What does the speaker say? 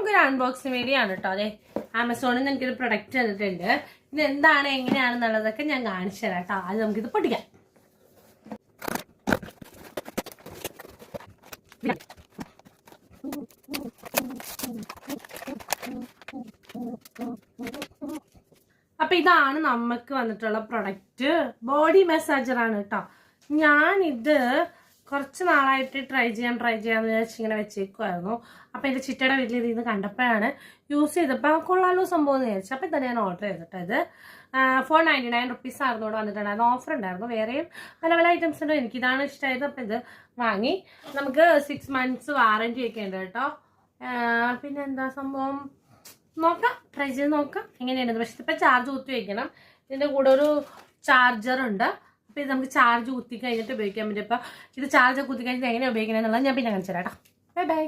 നമുക്കൊരു unboxing video ആണ് കേട്ടോ. അതെ, ആമസോണിൽ നിന്ന് എനിക്കൊരു പ്രൊഡക്റ്റ് തന്നിട്ടുണ്ട്. ഇത് എന്താണ് എങ്ങനെയാണെന്നുള്ളതൊക്കെ ഞാൻ കാണിച്ചു തരാം കേട്ടോ. അത് നമുക്കിത് പൊട്ടിക്കാം. അപ്പൊ ഇതാണ് നമുക്ക് വന്നിട്ടുള്ള പ്രൊഡക്റ്റ്. ബോഡി മസാജർ ആണ് കേട്ടോ. ഞാനിത് കുറച്ച് നാളായിട്ട് ട്രൈ ചെയ്യാന്ന് വിചാരിച്ച് ഇങ്ങനെ വെച്ചേക്കുമായിരുന്നു. അപ്പൊ എന്റെ ചിറ്റയുടെ വീട്ടിൽ ഇത് കണ്ടപ്പോഴാണ് യൂസ് ചെയ്തപ്പോൾ കൊള്ളാലോ സംഭവം എന്ന് വിചാരിച്ചു. അപ്പൊ തന്നെ ഞാൻ ഓർഡർ ചെയ്തിട്ട് ഇത് 499 റുപ്പീസ് ആയിരുന്നു ഇവിടെ വന്നിട്ടുണ്ടായിരുന്നു. ഓഫർ ഉണ്ടായിരുന്നു. വേറെയും പല പല ഐറ്റംസ് ഉണ്ട്. എനിക്കിതാണ് ഇഷ്ടമായത്. അപ്പൊ ഇത് വാങ്ങി. നമുക്ക് 6 months വാറന്റി ഒക്കെ ഉണ്ട് കേട്ടോ. പിന്നെ എന്താ സംഭവം നോക്കാം, ട്രൈ ചെയ്ത് നോക്കാം എങ്ങനെയുണ്ട്. പക്ഷെ ഇപ്പം ചാർജ് കുത്തി വയ്ക്കണം. ഇതിൻ്റെ കൂടെ ഒരു ചാർജർ ഉണ്ട്. അപ്പം ഇത് നമുക്ക് ചാർജ് കുത്തി കഴിഞ്ഞിട്ട് ഉപയോഗിക്കാൻ പറ്റും. അപ്പം ഇത് ചാർജ് കുത്തി കഴിഞ്ഞിട്ട് എങ്ങനെ ഉപയോഗിക്കണം എന്നുള്ളത് ഞാൻ പിന്നെ കാണിച്ചു തരാം കേട്ടോ. Bye bye.